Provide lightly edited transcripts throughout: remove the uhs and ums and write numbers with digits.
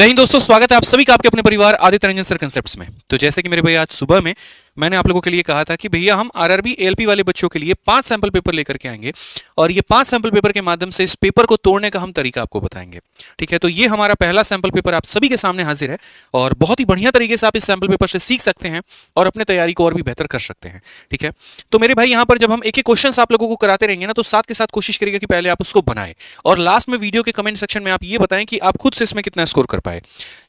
जय हिंद दोस्तों, स्वागत है आप सभी का आपके अपने परिवार आदित्य रंजन सर कंसेप्ट्स में। तो जैसे कि मेरे भाई आज सुबह में मैंने आप लोगों के लिए कहा था कि भैया हम आरआरबी एएलपी वाले बच्चों के लिए 5 सैंपल पेपर लेकर के आएंगे और ये 5 सैंपल पेपर के माध्यम से इस पेपर को तोड़ने का हम तरीका आपको बताएंगे। ठीक है, तो ये हमारा पहला सैंपल पेपर आप सभी के सामने हाजिर है और बहुत ही बढ़िया तरीके से आप इस सैंपल पेपर से सीख सकते हैं और अपने तैयारी को और भी बेहतर कर सकते हैं। ठीक है, तो मेरे भाई यहाँ पर जब हम एक एक क्वेश्चन आप लोगों को कराते रहेंगे ना, तो साथ के साथ कोशिश करिएगा कि पहले आप उसको बनाएं और लास्ट में वीडियो के कमेंट सेक्शन में आप ये बताएं कि आप खुद से इसमें कितना स्कोर कर पाए।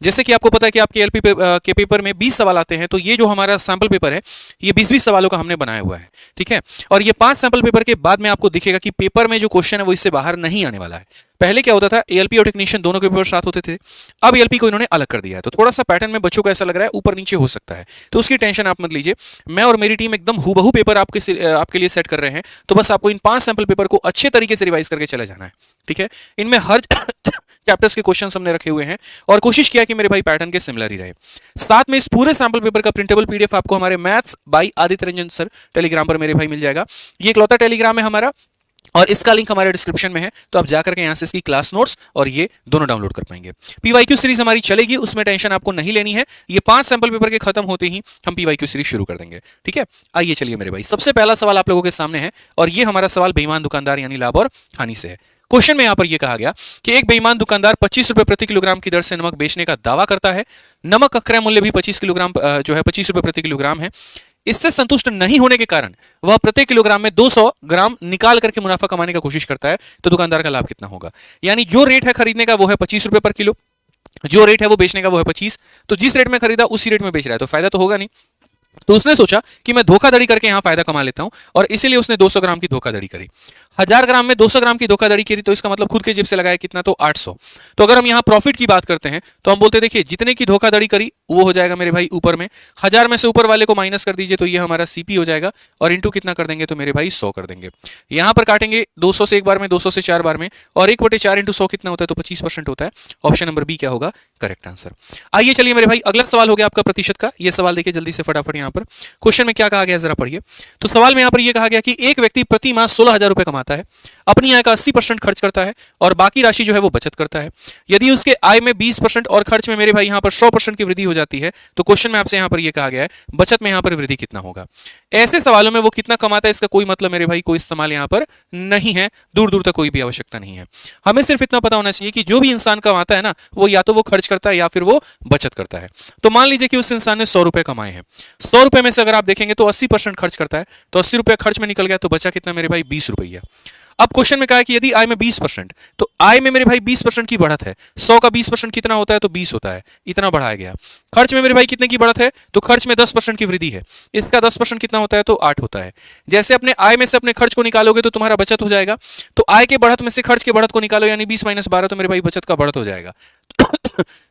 जैसे कि आपको पता है कि आपके एलपी के पेपर में 20 सवाल आते हैं, तो ये जो हमारा सैंपल पेपर है ये 20-20 सवालों का हमने बनाया हुआ है। ठीक है, और ये 5 सैंपल पेपर के बाद में आपको दिखेगा कि पेपर में जो क्वेश्चन है वो इससे बाहर नहीं आने वाला है। पहले क्या होता था, एएलपी और टेक्नीशियन दोनों के पेपर साथ होते थे, अब एएलपी को इन्होंने अलग कर दिया है। तो थोड़ा सा पैटर्न में बच्चों को ऐसा लग रहा है ऊपर नीचे हो सकता है, तो उसकी टेंशन आप मत लीजिए। मैं और मेरी टीम एकदम हूबहू पेपर आपके लिए सेट कर रहे हैं। तो बस आपको इन 5 सैंपल पेपर को अच्छे तरीके से रिवाइज करके चले जाना है। ठीक है, इनमें हर चैप्टर्स के क्वेश्चन हमने रखे हुए हैं और कोशिश किया कि मेरे भाई पैटर्न के सिमिलर ही रहे। साथ में इस पूरे सैंपल पेपर का प्रिंटेबल पीडीएफ आपको हमारे maths by Aditya Ranjan sir Telegram पर मेरे भाई मिल जाएगा। ये इकलौता टेलीग्राम है हमारा और इसका लिंक हमारे डिस्क्रिप्शन में है, तो आप जाकर के यहां से इसकी क्लास नोट्स और ये दोनों डाउनलोड कर पाएंगे। पीवाईक्यू सीरीज हमारी चलेगी, उसमें टेंशन आपको नहीं लेनी है। ये 5 सैंपल पेपर के खत्म होते ही हम पीवाईक्यू सीरीज शुरू कर देंगे। ठीक है, आइए चलिए मेरे भाई, सबसे पहला सवाल आप लोगों के सामने है और ये हमारा सवाल बेईमान दुकानदार यानी लाभ और हानि से है। क्वेश्चन में यहां पर यह कहा गया कि एक बेईमान दुकानदार 25 रुपए प्रति किलोग्राम की दर से नमक बेचने का दावा करता है। नमक का क्रय मूल्य भी 25 रुपए प्रति किलोग्राम है। इससे संतुष्ट नहीं होने के कारण वह प्रति किलोग्राम में 200 ग्राम निकाल करके मुनाफा कमाने का कोशिश करता है। तो दुकानदार का लाभ कितना होगा? यानी जो रेट है खरीदने का वो है 25 रुपए पर किलो, जो रेट है वो बेचने का वो है 25। तो जिस रेट में खरीदा उसी रेट में बेच रहा है, तो फायदा तो होगा नहीं। तो उसने सोचा कि मैं धोखाधड़ी करके यहां फायदा कमा लेता हूं और इसीलिए उसने 200 ग्राम की धोखाधड़ी करी। 1000 ग्राम में 200 ग्राम की धोखाधड़ी करी, तो इसका मतलब खुद के जेब से लगाया कितना, तो 800। तो अगर हम यहां प्रॉफिट की बात करते हैं तो हम बोलते देखिए जितने की धोखाधड़ी करी वो हो जाएगा मेरे भाई ऊपर में, 1000 में से ऊपर वाले को माइनस कर दीजिए तो ये हमारा सीपी हो जाएगा और इंटू कितना कर देंगे, तो मेरे भाई 100 कर देंगे। यहां पर काटेंगे 200 से एक बार में, 200 से 4 बार में, और 1/4 इंटू 100 कितना होता है, तो 25% होता है। ऑप्शन नंबर बी क्या होगा करेक्ट आंसर। आइए चलिए मेरे भाई, अगला सवाल हो गया आपका प्रतिशत का। ये सवाल देखिए जल्दी से फटाफट। यहां पर क्वेश्चन में क्या कहा गया जरा पढ़िए। तो सवाल में यहां पर यह कहा गया कि एक व्यक्ति प्रति माह 16,000 रुपए कमाता है, अपनी आय का 80% खर्च करता है और बाकी राशि जो है वो बचत करता है। यदि उसके आय में 20% और खर्च में मेरे भाई यहां पर 100% की वृद्धि हो जाती है, तो क्वेश्चन में आपसे यहां पर यह कहा गया है बचत में यहां पर वृद्धि कितना होगा। ऐसे सवालों में वो कितना कमाता है इसका कोई मतलब मेरे भाई कोई इस्तेमाल यहां पर नहीं है, दूर दूर तक कोई भी आवश्यकता नहीं है। हमें सिर्फ इतना पता होना चाहिए कि जो भी इंसान कमाता है ना, वो या तो वो खर्च करता है या फिर वो बचत करता है। तो मान लीजिए कि उस इंसान ने 100 रुपए कमाए हैं, 100 रुपए में से अगर आप देखेंगे तो 80% खर्च करता है, तो 80 रुपए खर्च में निकल गया, तो बचा कितना मेरे भाई 20 रुपया। अब क्वेश्चन में कहा है कि यदि आय में 20%, तो आय में मेरे भाई 20% की बढ़त है। 100 का 20% कितना होता है, तो 20 होता है, इतना बढ़ाया गया। खर्च में मेरे भाई कितने की बढ़त है, तो खर्च में 10% की वृद्धि है, इसका 10% कितना होता है, तो 8 होता है। जैसे अपने आय में से अपने खर्च को निकालोगे तो तुम्हारा बचत हो जाएगा, तो आय के बढ़त में से खर्च के बढ़त को निकालो, यानी 20 - 12, तो मेरे भाई बचत का बढ़त हो जाएगा।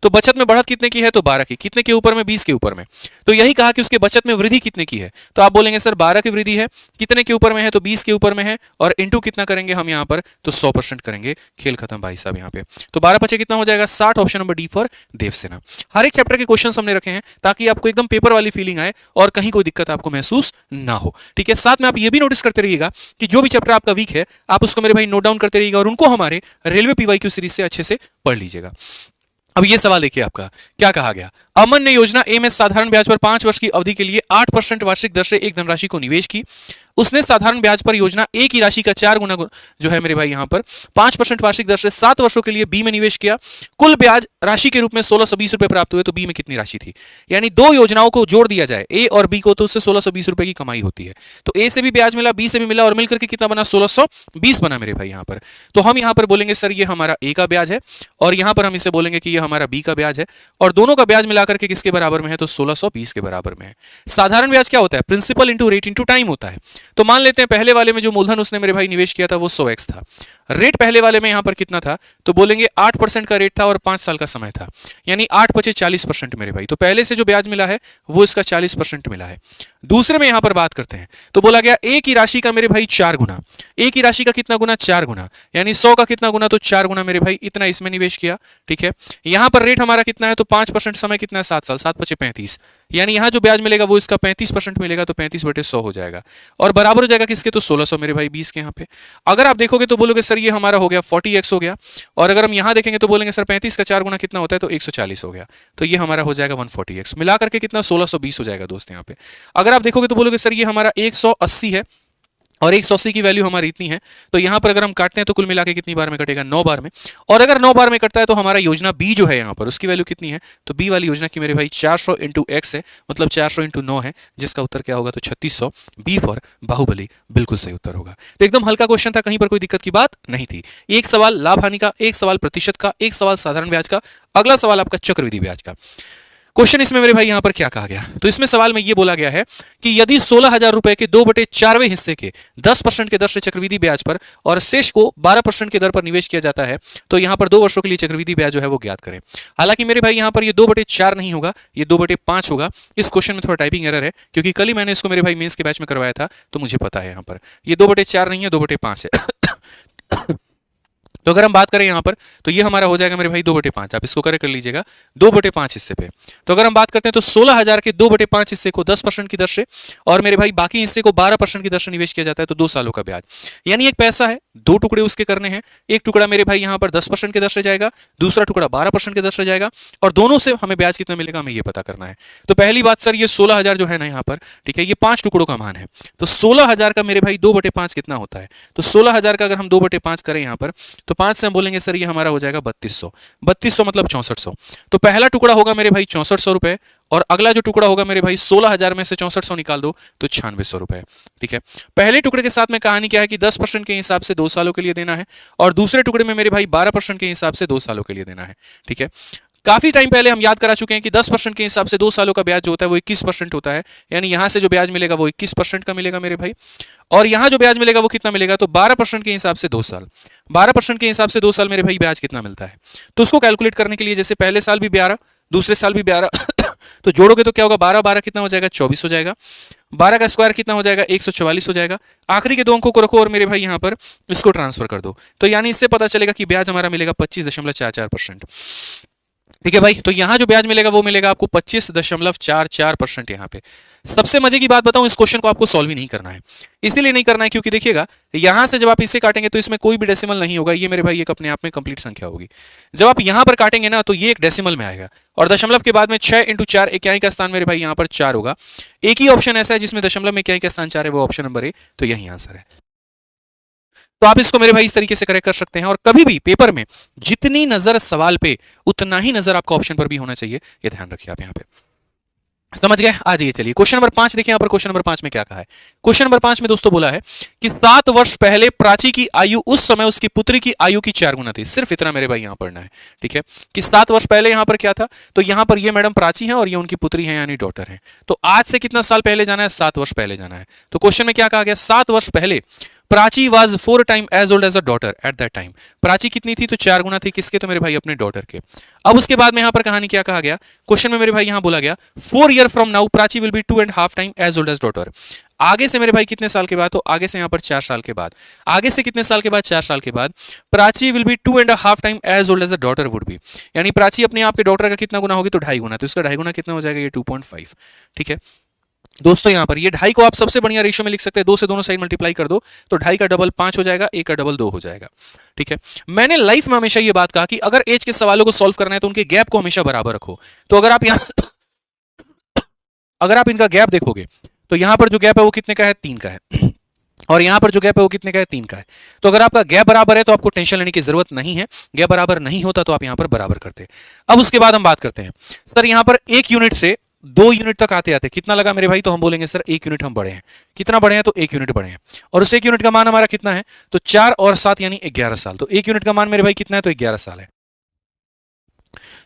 तो बचत में बढ़त कितने की है, तो 12 की। कितने के ऊपर में, 20 के ऊपर में। तो यही कहा कि उसके बचत में वृद्धि कितने की है, तो आप बोलेंगे सर 12 की वृद्धि है, कितने के ऊपर में है, तो 20 के ऊपर में है, और इंटू कितना करेंगे हम यहाँ पर, तो 100% करेंगे। खेल खत्म भाई साहब यहाँ पे। तो 12 पचे कितना हो जाएगा, 60। Option number D for Devsena. हर एक चैप्टर के क्वेश्चन हमने रखे हैं ताकि आपको एकदम पेपर वाली फीलिंग आए और कहीं कोई दिक्कत आपको महसूस ना हो। ठीक है, साथ में आप ये भी नोटिस करते रहिएगा कि जो भी चैप्टर आपका वीक है आप उसको मेरे भाई नोट डाउन करते रहिएगा और उनको हमारे रेलवे पीवाईक्यू सीरीज से अच्छे से पढ़ लीजिएगा। अब ये सवाल देखिए आपका क्या कहा गया। अमन ने योजना ए में साधारण ब्याज पर 5 वर्ष की अवधि के लिए 8% वार्षिक दर से एक धनराशि को निवेश की। उसने साधारण ब्याज पर योजना ए की राशि का 4 गुना जो है मेरे भाई यहां पर 5% वार्षिक दर से 7 वर्षों के लिए बी में निवेश किया। कुल ब्याज राशि के रूप में 1620 रुपए प्राप्त हुए, तो बी में कितनी राशि थी। यानी दो योजनाओं को जोड़ दिया जाए ए और बी को, तो उससे 1620 रुपए की कमाई होती है। तो ए से भी ब्याज मिला, बी से भी मिला, और मिलकर के कितना बना, 1620 बना मेरे भाई यहां पर। तो हम यहां पर बोलेंगे सर ये हमारा ए का ब्याज है और यहां पर हम इसे बोलेंगे कि ये हमारा बी का ब्याज है, और दोनों का ब्याज मिलाकर के किसके बराबर में है, तो 1620 के बराबर में है। साधारण ब्याज क्या होता है, principal into rate into time होता है। तो मान लेते हैं पहले वाले में जो मूलधन उसने मेरे भाई निवेश किया था वो 100x था। रेट पहले वाले में यहां पर कितना था, तो बोलेंगे 8% का रेट था और 5 साल का समय था, यानी 8 × 40% मेरे भाई। तो पहले से जो ब्याज मिला है वो इसका 40% मिला है। दूसरे में यहां पर बात करते हैं तो बोला गया ए की राशि का मेरे भाई 4 गुना। ए की राशि का कितना गुना, 4 गुना, यानी 100 का कितना गुना, तो 4 गुना मेरे भाई, इतना इसमें निवेश किया। ठीक है, यहां पर रेट हमारा कितना है, तो 5%, समय कितना है, 7 साल, 7 × 5 = 35, यानी यहां जो ब्याज मिलेगा वो इसका 35% मिलेगा, तो 35/100 हो जाएगा और बराबर हो जाएगा किसके, तो 1600 मेरे भाई 20 के। यहां पे अगर आप देखोगे तो बोलोगे सर ये हमारा हो गया 40x हो गया। और अगर हम यहाँ देखेंगे तो बोलेंगे सर 35 का 4 गुना कितना होता है, तो 140 हो गया। तो ये हमारा हो जाएगा 140x, मिला करके कितना 1620 हो जाएगा दोस्त यहाँ पे। अगर आप देखोगे तो बोलोगे सर ये हमारा 180 है और 180 की वैल्यू हमारी इतनी है, तो यहाँ पर अगर हम काटते हैं तो कुल मिला के कितनी बार में कटेगा, 9 बार में। और अगर 9 बार में कटता है तो हमारा योजना बी जो है यहाँ पर उसकी वैल्यू कितनी है, तो बी वाली योजना की मेरे भाई 400 इंटू एक्स है, मतलब 400 इंटू 9 है, जिसका उत्तर क्या होगा, तो 3600। बी फॉर बाहुबली बिल्कुल सही उत्तर होगा। तो एकदम हल्का क्वेश्चन था, कहीं पर कोई दिक्कत की बात नहीं थी। एक सवाल लाभ हानि का, एक सवाल प्रतिशत का, एक सवाल साधारण ब्याज का, अगला सवाल आपका चक्रवृद्धि ब्याज का। क्वेश्चन इसमें मेरे भाई यहां पर क्या कहा गया, तो इसमें सवाल में यह बोला गया है कि यदि 16,000 रुपए के 2/4वें हिस्से के 10% के दर से चक्रवृद्धि ब्याज पर और शेष को 12% की दर पर निवेश किया जाता है, तो यहां पर 2 वर्षों के लिए चक्रवृद्धि ब्याज जो है वो ज्ञात करें। हालांकि मेरे भाई यहां पर ये 2/4 नहीं होगा, ये 2/5 होगा। इस क्वेश्चन में थोड़ा टाइपिंग एरर है, क्योंकि कल ही मैंने इसको मेरे भाई मेंस के बैच में करवाया था, तो मुझे पता है यहां पर ये 2/4 नहीं है, 2/5 है। तो अगर हम बात करें यहां पर, तो ये हमारा हो जाएगा मेरे भाई 2/5, आप इसको करेक्ट कर लीजिएगा 2/5 हिस्से पे। तो अगर हम बात करते हैं तो 16,000 के 2/5 हिस्से को 10% की दर से और मेरे भाई बाकी हिस्से को 12% की दर से निवेश किया जाता है, तो 2 सालों का ब्याज। यानी एक पैसा है, 2 टुकड़े उसके करने हैं। एक टुकड़ा मेरे भाई यहां पर 10% की दर से जाएगा, दूसरा टुकड़ा 12% की दर से जाएगा, और दोनों से हमें ब्याज कितना मिलेगा हमें ये पता करना है। तो पहली बात सर, ये 16,000 जो है ना यहाँ पर, ठीक है, ये 5 टुकड़ों का मान है, तो 16,000 का मेरे भाई 2/5 कितना होता है, तो 16,000 का अगर हम 2/5 करें यहाँ पर, तो 5 से हम बोलेंगे सर ये हमारा हो जाएगा 3200। 3200 मतलब 6400। तो पहला टुकड़ा होगा मेरे भाई 6400 रुपए, और अगला जो टुकड़ा होगा मेरे भाई 16,000 में से 6400 निकाल दो तो 9600 रुपए। ठीक है, पहले टुकड़े के साथ में कहानी क्या है कि 10% के हिसाब से 2 सालों के लिए देना है, और दूसरे टुकड़े में मेरे भाई 12% के हिसाब से 2 सालों के लिए देना है। ठीक है, काफी टाइम पहले हम याद करा चुके हैं कि 10% के हिसाब से 2 सालों का ब्याज जो होता है वो 21% होता है, यानी यहां से जो ब्याज मिलेगा वो 21% का मिलेगा मेरे भाई, और यहां जो ब्याज मिलेगा वो कितना मिलेगा, तो 12% के हिसाब से 2 साल। 12% के हिसाब से 2 साल मेरे भाई ब्याज कितना मिलता है, तो उसको कैलकुलेट करने के लिए जैसे पहले साल भी 12, दूसरे साल भी 12 तो जोड़ोगे तो क्या होगा, 12 12 कितना हो जाएगा, 24 हो जाएगा। 12 का स्क्वायर कितना हो जाएगा, 144 हो जाएगा। आखिरी के 2 अंकों को रखो और मेरे भाई यहां पर इसको ट्रांसफर कर दो, तो यानी इससे पता चलेगा कि ब्याज हमारा मिलेगा 25.44%। ठीक है भाई, तो यहां जो ब्याज मिलेगा वो मिलेगा आपको 25.44% यहाँ पे। सबसे मजे की बात बताऊं, इस क्वेश्चन को आपको सॉल्व ही नहीं करना है। इसीलिए नहीं करना है क्योंकि देखिएगा यहां से जब आप इसे काटेंगे तो इसमें कोई भी डेसिमल नहीं होगा, ये मेरे भाई एक अपने आप में कंप्लीट संख्या होगी। जब आप यहां पर काटेंगे ना तो ये एक डेसिमल में आएगा, और दशमलव के बाद में 6 × 4 इकाई का स्थान मेरे भाई यहां पर 4 होगा। एक ही ऑप्शन ऐसा है जिसमें दशमलव में इकाई का स्थान 4 है, वो ऑप्शन नंबर ए, तो यही आंसर है। तो आप इसको मेरे भाई इस तरीके से करेक्ट कर सकते हैं, और कभी भी पेपर में जितनी नजर सवाल पे उतना ही नजर आपका ऑप्शन पर भी होना चाहिए, ये ध्यान रखिए आप यहाँ पे। समझ गए? आ जाइए चलिए क्वेश्चन नंबर 5 देखिए। यहाँ पर क्वेश्चन नंबर 5 में क्या कहा है। क्वेश्चन नंबर 5 में दोस्तों बोला है कि 7 वर्ष पहले प्राची की आयु उस समय उसकी पुत्री की आयु की 4 गुना थी। सिर्फ इतना मेरे भाई यहाँ पढ़ना है, ठीक है, कि 7 वर्ष पहले यहाँ पर क्या था, तो यहाँ पर ये मैडम प्राची है और ये उनकी पुत्री है यानी डॉटर है। तो आज से कितना साल पहले जाना है, 7 वर्ष पहले जाना है। तो क्वेश्चन में क्या कहा गया, 7 वर्ष पहले Prachi was 4 time as old as a daughter at that time. Prachi कितनी थी, तो 4 गुना थी, किसके, तो मेरे भाई अपने डॉटर के। अब उसके बाद में यहां पर कहानी क्या कहा गया, क्वेश्चन में मेरे भाई यहां बोला गया 4 year from now Prachi will be 2.5 time as old as daughter. आगे से मेरे भाई कितने साल के बाद, तो आगे से यहां पर 4 साल के बाद। आगे से कितने साल के बाद, 4 साल के बाद Prachi will be 2.5 time as old as a daughter would be. यानी प्राची अपने आप के डॉटर का कितना गुना होगी, तो 2.5 गुना। तो इसका 2.5 गुना कितना हो जाएगा, ये 2.5। ठीक है दोस्तों, यहां पर ये 2.5 को आप सबसे बढ़िया रेशियो में लिख सकते हैं, 2 से दोनों साइड मल्टीप्लाई कर दो तो 2.5 का डबल 5 हो जाएगा, 1 का डबल 2 हो जाएगा। ठीक है, मैंने लाइफ में हमेशा ये बात कहा कि अगर एज के सवालों को सॉल्व करना है तो उनके गैप को हमेशा बराबर रखो। तो अगर आप अगर आप इनका गैप देखोगे तो यहां पर जो गैप है वो कितने का है, 3 का है, और यहां पर जो गैप है वो कितने का है, 3 का है। तो अगर आपका गैप बराबर है तो आपको टेंशन लेने की जरूरत नहीं है, गैप बराबर नहीं होता तो आप यहां पर बराबर करते। अब उसके बाद हम बात करते हैं, सर यहां पर 1 यूनिट से 2 यूनिट तक आते आते कितना लगा मेरे भाई, तो हम बोलेंगे सर 1 यूनिट हम बढ़े हैं। कितना बढ़े हैं, तो 1 यूनिट बढ़े हैं, और उस 1 यूनिट का मान हमारा कितना है, तो 4 और 7 यानी 11 साल। तो 1 यूनिट का मान मेरे भाई कितना है, तो 11 साल है।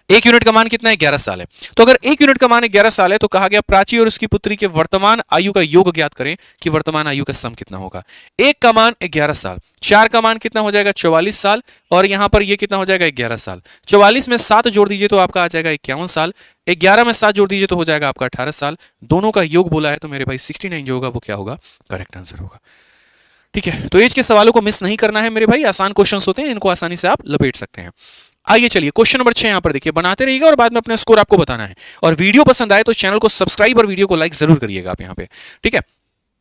1 यूनिट का मान कितना है, 11 साल है। तो अगर 1 यूनिट का मान 11 साल है तो कहा गया प्राची और उसकी पुत्री के वर्तमान आयु का योग ज्ञात करें कि वर्तमान आयु का सम कितना होगा। 1 का मान 11 साल, 4 का मान कितना हो जाएगा, 44 साल, और यहां पर ये कितना हो जाएगा, 11 साल। 44 में 7 जोड़ दीजिए तो आपका आ जाएगा 51 साल, 11 में 7 जोड़ दीजिए तो हो जाएगा आपका 18 साल। दोनों का योग बोला है तो मेरे भाई 69 जो होगा वो क्या होगा, करेक्ट आंसर होगा। ठीक है, तो एज के सवालों को मिस नहीं करना है मेरे भाई, आसान क्वेश्चंस होते हैं, इनको आसानी से आप लपेट सकते हैं। आइए चलिए क्वेश्चन नंबर 6 यहां पर देखिए, बनाते रहिएगा और बाद में अपना स्कोर आपको बताना है। और वीडियो पसंद आए तो चैनल को सब्सक्राइब और वीडियो को लाइक जरूर करिएगा आप यहां पे। ठीक है,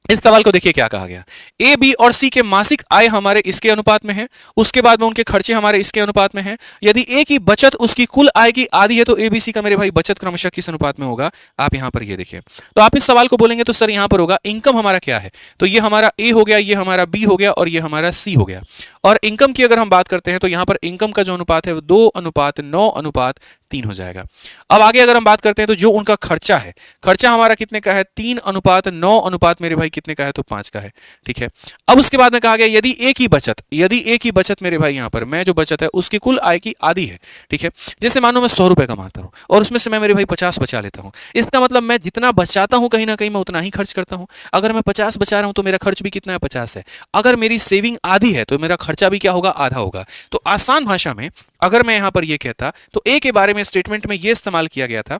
इस सवाल को देखिए क्या कहा गया। ए बी और सी के मासिक आय हमारे इसके अनुपात में है, उसके बाद में उनके खर्चे हमारे इसके अनुपात में है। यदि ए की बचत उसकी कुल आय की आधी है तो ए बी सी का मेरे भाई बचत क्रमशः किस अनुपात में होगा, आप यहां पर ये देखिए। तो आप इस सवाल को बोलेंगे तो सर यहां पर होगा इनकम हमारा क्या है, तो ये हमारा ए हो गया, ये हमारा बी हो गया और ये हमारा सी हो गया। और इनकम की अगर हम बात करते हैं तो यहां पर इनकम का जो अनुपात है वो 2:9:3 हो जाएगा। अब आगे अगर हम बात करते हैं तो जो उनका खर्चा है, खर्चा हमारा कितने का है, 3:9 अनुपात मेरे भाई कितने का है, तो 5 का है। ठीक है। अब उसके बाद में कहा गया यदि ए की बचत, यदि ए की बचत मेरे भाई यहां पर मैं जो बचत है उसकी कुल आय की आधी है। ठीक है। जैसे मानो मैं 100 रुपए कमाता हूं और उसमें से मैं मेरे भाई 50 बचा लेता हूं, इसका मतलब मैं जितना बचाता हूं कहीं ना कहीं मैं उतना ही खर्च करता हूं। अगर मैं 50 बचा रहा हूं तो मेरा खर्च भी कितना है, 50 है। अगर मेरी सेविंग आधी है तो मेरा खर्चा भी क्या होगा, आधा होगा। तो आसान भाषा में अगर मैं यहां पर यह कहता तो ए के बारे में स्टेटमेंट में यह इस्तेमाल किया गया था।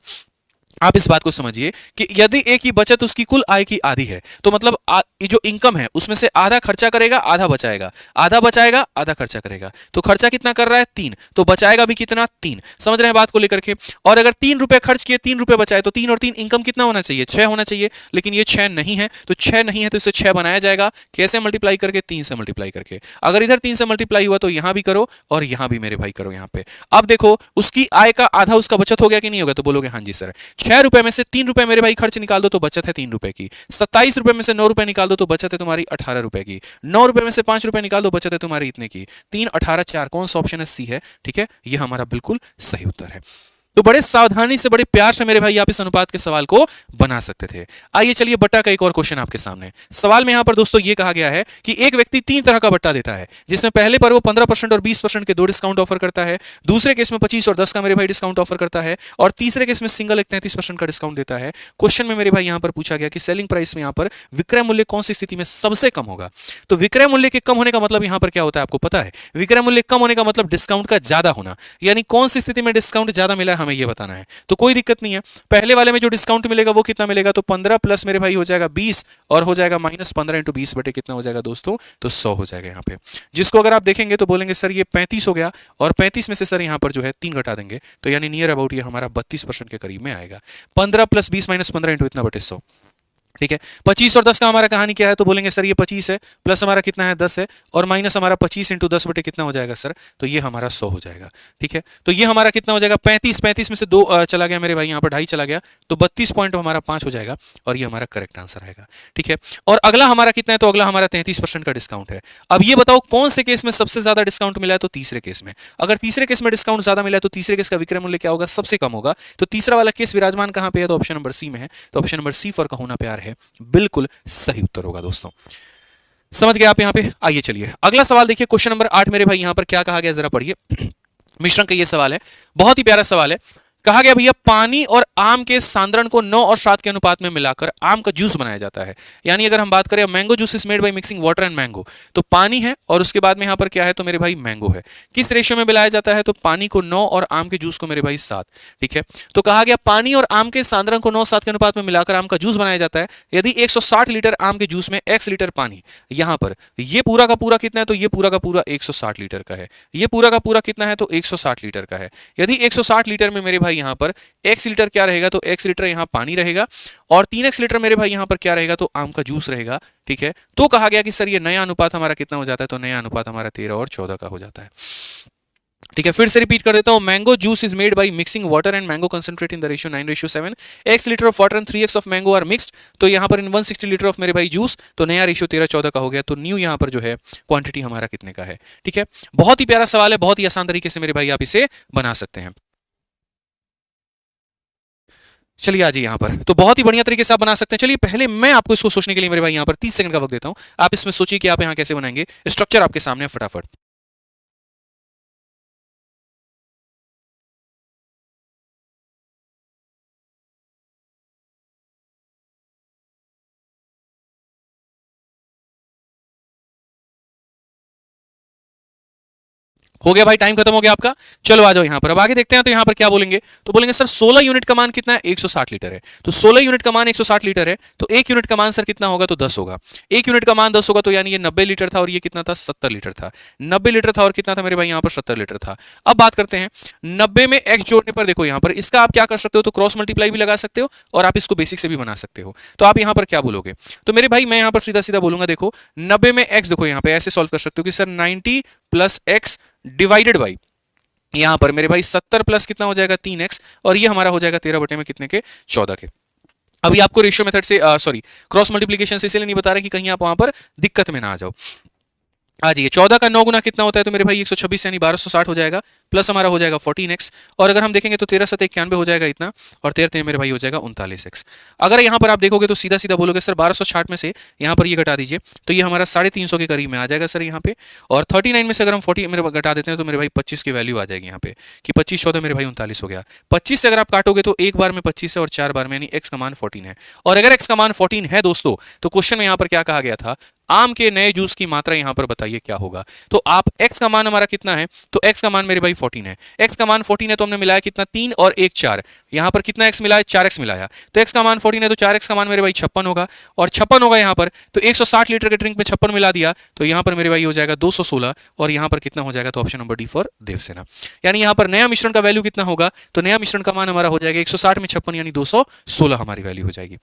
आप इस बात को समझिए कि यदि ए की बचत उसकी कुल आय की आधी है तो मतलब ये जो इनकम है उसमें से आधा खर्चा करेगा, आधा बचाएगा, आधा बचाएगा, आधा खर्चा करेगा। तो खर्चा कितना कर रहा है, 3, तो बचाएगा भी कितना, 3। समझ रहे हैं बात को लेकर के। और अगर 3 रुपए खर्च किए, 3 रुपए बचाए तो 3 और 3 इनकम कितना होना चाहिए, 6 होना चाहिए। लेकिन ये 6 नहीं है, तो 6 नहीं है तो इसे 6 बनाया जाएगा। कैसे मल्टीप्लाई करके, 3 से मल्टीप्लाई करके। अगर इधर 3 से मल्टीप्लाई हुआ तो यहां भी करो और यहां भी मेरे भाई करो यहां पे। अब देखो उसकी आय का आधा उसका बचत हो गया कि नहीं होगा, तो बोलोगे हाँ जी सर। 6 रुपए में से 3 रुपए मेरे भाई खर्च निकाल दो तो बचत है 3 रुपए की। 27 रुपए में से 9 रुपए निकाल दो तो बचत है तुम्हारी 18 रुपए की। 9 रुपए में से 5 रुपए निकाल दो, बचत है तुम्हारी इतने की। 3, 18, 4, कौन सा ऑप्शन है, सी है। ठीक है, यह हमारा बिल्कुल सही उत्तर है। तो बड़े सावधानी से, बड़े प्यार से मेरे भाई आप इस अनुपात के सवाल को बना सकते थे। आइए चलिए बट्टा का एक और क्वेश्चन आपके सामने। सवाल में यहां पर दोस्तों ये कहा गया है कि एक व्यक्ति 3 तरह का बट्टा देता है, जिसमें पहले पर वो 15% और 20% के 2 डिस्काउंट ऑफर करता है, दूसरे केस में 25 और 10 का मेरे भाई डिस्काउंट ऑफर करता है, और तीसरे केस में सिंगल एक 33% का डिस्काउंट देता है। क्वेश्चन में मेरे भाई यहां पर पूछा गया कि सेलिंग प्राइस में यहां पर विक्रय मूल्य कौन सी स्थिति में सबसे कम होगा। तो विक्रय मूल्य के कम होने का मतलब यहां पर क्या होता है, आपको पता है। विक्रय मूल्य कम होने का मतलब डिस्काउंट का ज्यादा होना, यानी कौन सी स्थिति में डिस्काउंट ज्यादा मिला है हमें यह बताना है। तो कोई दिक्कत नहीं है। पहले वाले में जो डिस्काउंट मिलेगा वो कितना मिलेगा, तो 15 प्लस मेरे भाई हो जाएगा 20 और हो जाएगा -15 इंटू 20 बटे कितना हो जाएगा दोस्तों, तो 100 हो जाएगा यहाँ पे। जिसको अगर आप देखेंगे तो बोलेंगे सर ये 35 हो गया, और 35 में से सर यहाँ पर जो है 3 घटा देंगे तो यानी नियर अबाउट ये हमारा 32% के करीब में आएगा। 15 प्लस 20 माइनस 15 इंटू इतना बटे 100। ठीक है। 25 और 10 का हमारा कहानी क्या है, तो बोलेंगे सर ये 25 है, प्लस हमारा कितना है 10 है, और माइनस हमारा 25 इंटू 10 बटे कितना हो जाएगा सर, तो ये हमारा 100 हो जाएगा। ठीक है। तो ये हमारा कितना हो जाएगा, 35, 35 में से 2 चला गया मेरे भाई, यहाँ पर 2.5 चला गया, तो 32 पॉइंट हमारा 5 हो जाएगा, और ये हमारा करेक्ट आंसर आएगा। ठीक है। और अगला हमारा कितना है, तो अगला हमारा 33% का डिस्काउंट है। अब ये बताओ कौन से केस में सबसे ज्यादा डिस्काउंट मिला है, तो तीसरे केस में। अगर तीसरे केस में डिस्काउंट ज्यादा मिला है तो तीसरे केस का विक्रय मूल्य क्या होगा, सबसे कम होगा। तो तीसरा वाला केस विराजमान कहां पे है, तो ऑप्शन नंबर सी में है। तो ऑप्शन नंबर सी फॉर का होना प्यार है बिल्कुल सही उत्तर होगा दोस्तों। समझ गए आप यहां पे। आइए चलिए अगला सवाल देखिए, क्वेश्चन नंबर 8 मेरे भाई यहां पर क्या कहा गया जरा पढ़िए। मिश्रण का ये सवाल है, बहुत ही प्यारा सवाल है। कहा गया भैया पानी और आम के सांद्रण को 9 और 7 के अनुपात में मिलाकर आम का जूस बनाया जाता है। यानी अगर हम बात करें mango juice is made by mixing water and mango, तो पानी है और उसके बाद में यहां पर क्या है, तो मेरे भाई मैंगो है। किस रेशियो में मिलाया जाता है, तो पानी को 9 और आम के जूस को मेरे भाई 7। ठीक है। तो कहा गया पानी और आम के सांद्रण को 9-7 के अनुपात में मिलाकर आम का जूस बनाया जाता है। यदि 160 लीटर आम के जूस में x लीटर पानी, यहां पर ये पूरा का पूरा कितना है, तो ये पूरा का पूरा 160 लीटर का है। ये पूरा का पूरा कितना है, तो 160 लीटर का है। यदि 160 लीटर में मेरे भाई यहां पर x लीटर क्या रहेगा, तो x लीटर यहां पानी रहेगा, और 3x लीटर मेरे भाई यहां पर क्या रहेगा, तो आम का जूस रहेगा। ठीक है। तो कहा गया कि सर ये नया अनुपात हमारा कितना हो जाता है, तो नया अनुपात हमारा 13 और 14 का हो जाता है। ठीक है। फिर से रिपीट कर देता हूं, mango juice is made by mixing water and mango concentrate in the ratio 9:7। x litre of water and 3x of mango are mixed, तो यहां पर इन 160 लीटर ऑफ मेरे भाई जूस, तो नया रेशियो 13-14 का हो गया। तो न्यू यहां पर जो है क्वांटिटी हमारा कितने का है। ठीक है। बहुत ही प्यारा सवाल है, बहुत ही आसान तरीके से मेरे भाई आप इसे बना सकते हैं। चलिए आ जाइए यहाँ पर, तो बहुत ही बढ़िया तरीके से आप बना सकते हैं। चलिए पहले मैं आपको इसको सोचने के लिए मेरे भाई यहाँ पर 30 सेकंड का वक्त देता हूँ। आप इसमें सोचिए कि आप यहाँ कैसे बनाएंगे। स्ट्रक्चर आपके सामने है, फटाफट। हो गया भाई, टाइम खत्म हो गया आपका। चलो आ जाओ यहां पर, अब आगे देखते हैं। तो यहां पर क्या बोलेंगे, तो बोलेंगे सर 16 यूनिट का मान कितना है, 160 लीटर है। तो 16 यूनिट का मान 160 लीटर है, तो 1 यूनिट का मान सर कितना होगा, तो 10 होगा। 1 यूनिट का मान 10 होगा, तो यानी ये 90 लीटर था और ये कितना था, 70 लीटर था। 90 लीटर था और कितना था मेरे भाई, यहां पर 70 लीटर था। अब बात करते हैं 90 में x जोड़ने पर, देखो यहां पर इसका आप क्या कर सकते हो, तो क्रॉस मल्टीप्लाई भी लगा सकते हो और आप इसको बेसिक से भी बना सकते हो। तो आप यहां पर क्या बोलोगे, तो मेरे भाई मैं यहां पर सीधा सीधा बोलूंगा, देखो 90 में x, देखो यहां पे ऐसे सॉल्व कर सकते हो कि sir 90 plus x divided by, यहां पर मेरे भाई 70 प्लस कितना हो जाएगा, 3x, और ये हमारा हो जाएगा 13 बटे में कितने के, 14 के। अभी आपको रेशियो मेथड से सॉरी क्रॉस मल्टीप्लिकेशन से इसलिए नहीं बता रहा कि कहीं आप वहां पर दिक्कत में ना आ जाओ। आ जाइए, 14 का 9 गुना कितना होता है, तो मेरे भाई 126 यानी 1260 हो जाएगा, प्लस हमारा हो जाएगा 14x, और अगर हम देखेंगे तो 13 7 91 हो जाएगा इतना, और 13 मेरे भाई हो जाएगा 39x। अगर यहाँ पर आप देखोगे तो सीधा सीधा बोलोगे सर 1260 में से यहाँ पर ये घटा दीजिए, तो ये हमारा 350 के करीब में आ जाएगा सर यहाँ पे, और 39 में से अगर हम 40 मेरे घटा देते हैं तो मेरे भाई 25 की वैल्यू आ जाएगी यहाँ पे, कि 25 14 मेरे भाई 39 हो गया। 25 से अगर आप काटोगे तो एक बार में 25 है और 4 बार में, यानी x का मान 14 है। और अगर x का मान 14 है दोस्तों, तो क्वेश्चन में यहाँ पर क्या कहा गया था, आम के नए जूस की मात्रा यहां पर बताइए क्या होगा। तो आप x का मान हमारा कितना है, तो x का मान मेरे भाई 14 है। x का मान 14 है तो हमने मिलाया कितना, 3 और 1 4, यहां पर कितना x मिलाया, 4x मिलाया। तो x का मान 14 है तो 4x का मान मेरे भाई 56 होगा, और 56 होगा यहां पर, तो 160 लीटर के ड्रिंक में 56 मिला दिया, तो यहां पर मेरे भाई हो जाएगा 216, और यहां पर कितना हो जाएगा, तो option number D for Devsena. यानी यहां पर नया मिश्रण का वैल्यू कितना होगा, तो नया मिश्रण का मान हमारा हो जाएगा 160 में 56 यानी 216 हमारी वैल्यू हो जाएगी।